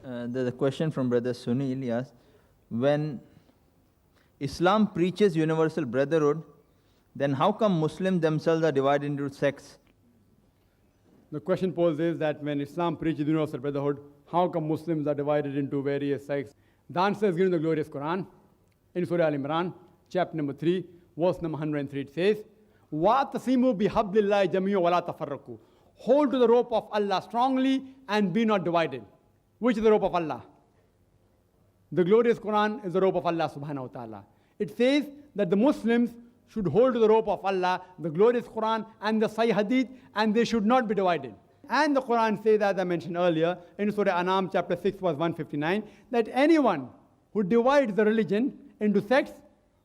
There's a question from Brother Sunil. He asks, when Islam preaches universal brotherhood, then how come Muslims themselves are divided into sects? The question posed is that when Islam preaches universal brotherhood, how come Muslims are divided into various sects? The answer is given in the glorious Quran. In Surah Al-Imran, chapter number 3, verse number 103, it says, وَاعْتَصِمُوا بِحَبْلِ اللَّهِ جَمِيعًا وَلَا تَفَرَّقُوا. Hold to the rope of Allah strongly and be not divided. Which is the rope of Allah? The glorious Quran is the rope of Allah subhanahu wa ta'ala. It says that the Muslims should hold to the rope of Allah, the glorious Quran and the Sahih Hadith, and they should not be divided. And the Quran says, as I mentioned earlier, in Surah Anam chapter 6 verse 159, that anyone who divides the religion into sects,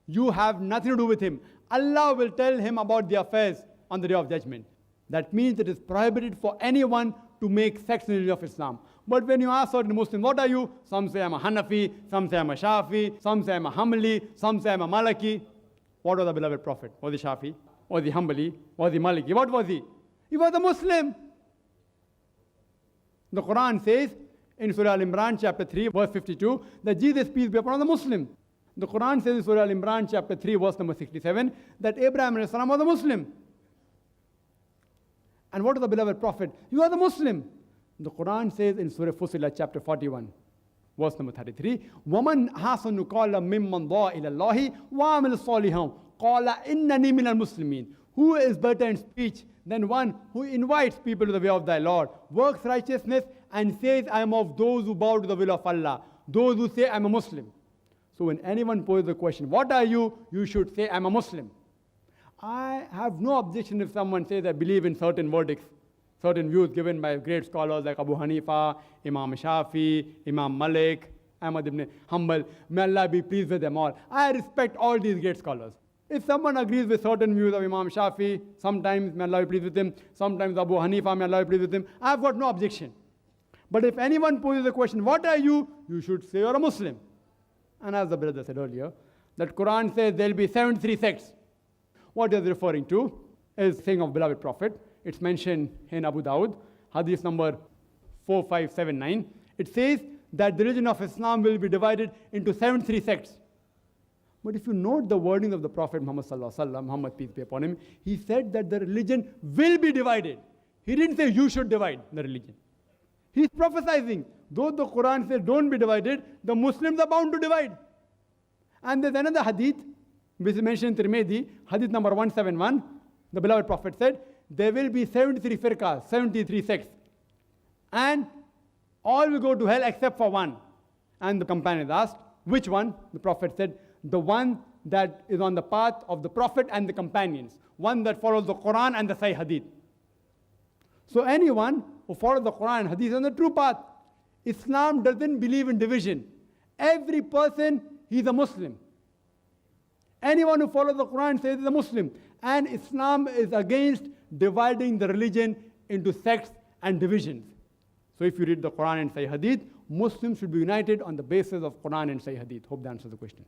you have nothing to do with him. Allah will tell him about the affairs on the day of judgment. That means it is prohibited for anyone to make sects in the religion of Islam. But when you ask certain Muslims, what are you? Some say I'm a Hanafi, some say I'm a Shafi, some say I'm a Hanbali, some say I'm a Maliki. What was the beloved Prophet? Was he Shafi? Was he Hanbali? Was he Maliki? What was he? He was a Muslim. The Quran says in Surah Al-Imran chapter 3 verse 52 that Jesus, peace be upon him, was a Muslim. The Quran says in Surah Al-Imran chapter 3 verse number 67 that Abraham was a Muslim. And what is the beloved Prophet? You are the Muslim. The Quran says in Surah Fussilat chapter 41 verse number 33, وَمَنْ حَسَنُ قَالَ مِمَّنْ ضَاءَ إِلَى اللَّهِ وَعَمِلَ صَالِحًا قَالَ إِنَّنِي مِنَ الْمُسْلِمِينَ. Who is better in speech than one who invites people to the way of thy Lord, works righteousness, and says, I am of those who bow to the will of Allah, those who say, I am a Muslim. So when anyone poses the question, what are you? You should say, I am a Muslim. I have no objection if someone says, I believe in certain verdicts, certain views given by great scholars like Abu Hanifa, Imam Shafi, Imam Malik, Ahmad ibn Hanbal. May Allah be pleased with them all. I respect all these great scholars. If someone agrees with certain views of Imam Shafi, sometimes may Allah be pleased with him, sometimes Abu Hanifa, may Allah be pleased with him, I have got no objection. But if anyone poses the question, what are you? You should say you're a Muslim. And as the brother said earlier, that Quran says there will be 73 sects. What is referring to is saying of beloved Prophet. It's mentioned in Abu Dawud, hadith number 4579. It says that the religion of Islam will be divided into 73 sects. But if you note the wording of the Prophet Muhammad sallallahu alaihi wasallam, Muhammad peace be upon him, he said that the religion will be divided. He didn't say you should divide the religion. He's prophesying. Though the Quran says don't be divided, the Muslims are bound to divide. And there's another hadith, which is mentioned in Tirmidhi, hadith number 171. The beloved Prophet said, there will be 73 firqas, 73 sects. And all will go to hell except for one. And the companions asked, which one? The Prophet said, the one that is on the path of the Prophet and the companions. One that follows the Quran and the Sahih Hadith. So anyone who follows the Quran and Hadith is on the true path. Islam doesn't believe in division. Every person, he is a Muslim. Anyone who follows the Quran says he is a Muslim. And Islam is against dividing the religion into sects and divisions. So if you read the Quran and Sahih Hadith, Muslims should be united on the basis of Quran and Sahih Hadith. Hope that answers the question.